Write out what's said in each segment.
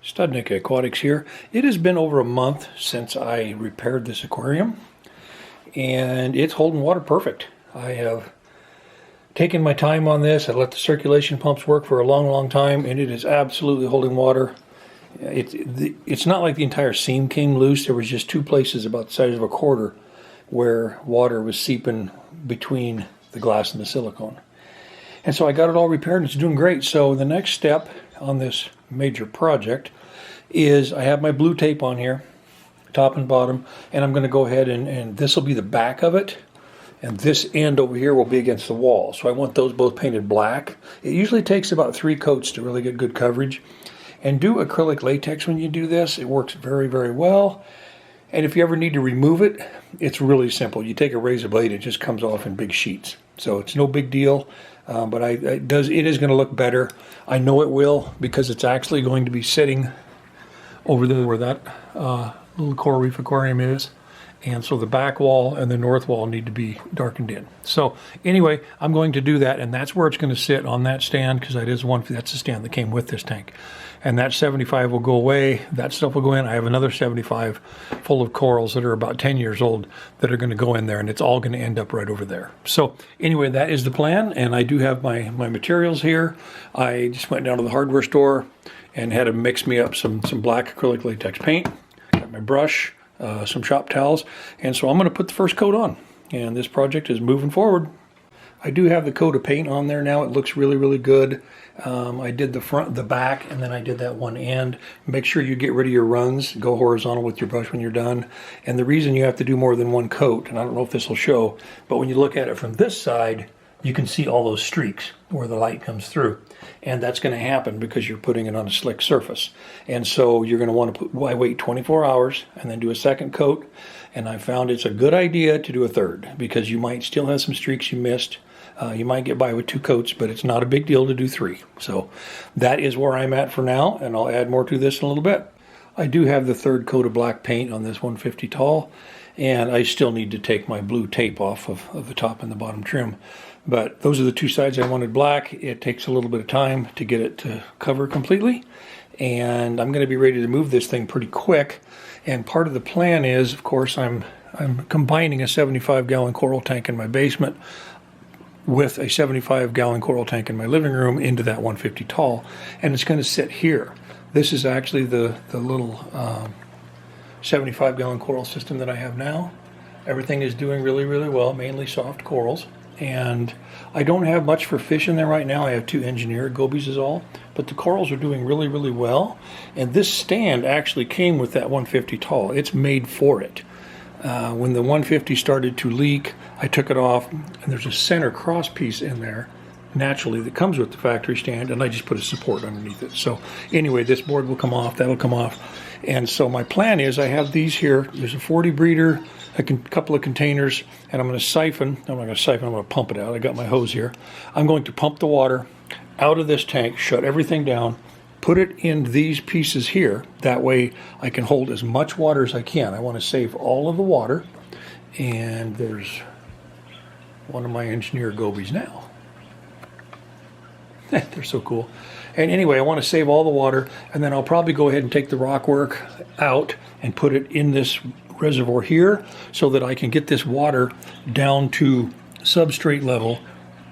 Studnick Aquatics here. It has been over a month since I repaired this aquarium, and it's holding water perfect. I have taken my time on this. I let the circulation pumps work for a long time, and it is absolutely holding water. It's not like the entire seam came loose. There was just two places about the size of a quarter where water was seeping between the glass and the silicone. And so I got it all repaired, and it's doing great. So the next step on this major project is I have my blue tape on here, top and bottom, and I'm going to go ahead and this will be the back of it, and this end over here will be against the wall. So I want those both painted black. It usually takes about 3 coats to really get good coverage. And do acrylic latex when you do this. It works very, very well. And if you ever need to remove it, it's really simple. You take a razor blade, it just comes off in big sheets. So it's no big deal, but it is going to look better. I know it will, because it's actually going to be sitting over there where that little coral reef aquarium is. And so the back wall and the north wall need to be darkened in. So anyway, I'm going to do that, and that's where it's going to sit, on that stand, because that's the stand that came with this tank. And that 75 will go away. That stuff will go in. I have another 75 full of corals that are about 10 years old that are going to go in there, and it's all going to end up right over there. So anyway, that is the plan, and I do have my materials here. I just went down to the hardware store and had to mix me up some black acrylic latex paint. Got my brush, some shop towels, and so I'm going to put the first coat on, and this project is moving forward. I do have the coat of paint on there now. It looks really, really good. I did the front, the back, and then I did that one end. Make sure you get rid of your runs. Go horizontal with your brush when you're done. And the reason you have to do more than one coat, and I don't know if this will show, but when you look at it from this side, you can see all those streaks where the light comes through. And that's going to happen because you're putting it on a slick surface. And so you're going to want to wait 24 hours and then do a second coat. And I found it's a good idea to do a third, because you might still have some streaks you missed. You might get by with 2 coats, but it's not a big deal to do 3. So that is where I'm at for now, and I'll add more to this in a little bit. I do have the third coat of black paint on this 150 tall, and I still need to take my blue tape off of the top and the bottom trim. But those are the 2 sides I wanted black. It takes a little bit of time to get it to cover completely, and I'm going to be ready to move this thing pretty quick. And part of the plan is, of course, I'm combining a 75-gallon coral tank in my basement with a 75-gallon coral tank in my living room into that 150 tall, and it's going to sit here. This is actually the little 75-gallon coral system that I have now. Everything is doing really, really well, mainly soft corals, and I don't have much for fish in there right now. I have 2 engineered gobies is all, but the corals are doing really, really well. And this stand actually came with that 150 tall. It's made for it. When the 150 started to leak, I took it off, and there's a center cross piece in there naturally that comes with the factory stand, and I just put a support underneath it. So anyway, this board will come off, that'll come off. And so my plan is I have these here. There's a 40 breeder, a couple of containers, and I'm going to siphon. I'm not going to siphon, I'm going to pump it out. I got my hose here. I'm going to pump the water out of this tank, shut everything down, put it in these pieces here. That way I can hold as much water as I can. I want to save all of the water. And there's one of my engineer gobies now. They're so cool. And anyway, I want to save all the water, and then I'll probably go ahead and take the rock work out and put it in this reservoir here so that I can get this water down to substrate level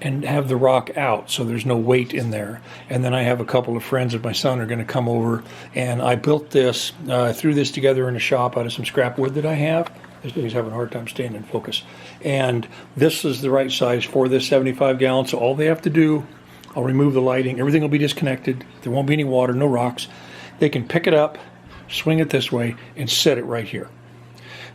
and have the rock out so there's no weight in there. And then I have a couple of friends of my son are going to come over, and I built this, threw this together in a shop out of some scrap wood that I have. He's having a hard time staying in focus. And this is the right size for this 75 gallon, so all they have to do, I'll remove the lighting, everything will be disconnected, there won't be any water, no rocks. They can pick it up, swing it this way, and set it right here.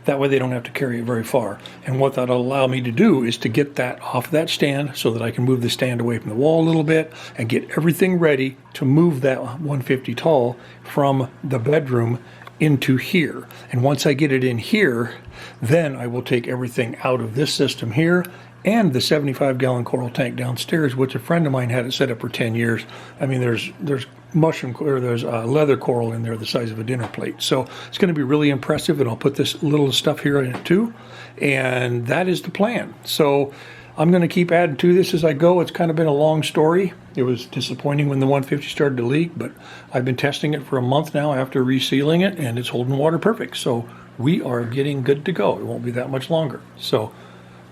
That way they don't have to carry it very far. And what that'll allow me to do is to get that off that stand so that I can move the stand away from the wall a little bit and get everything ready to move that 150 tall from the bedroom into here. And once I get it in here, then I will take everything out of this system here and the 75-gallon coral tank downstairs, which a friend of mine had it set up for 10 years. I mean, there's mushroom, or there's leather coral in there the size of a dinner plate. So it's going to be really impressive, and I'll put this little stuff here in it too. And that is the plan. So I'm going to keep adding to this as I go. It's kind of been a long story. It was disappointing when the 150 started to leak, but I've been testing it for a month now after resealing it, and it's holding water perfect. So we are getting good to go. It won't be that much longer. So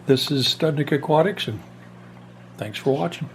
this is Studnick Aquatics, and thanks for watching.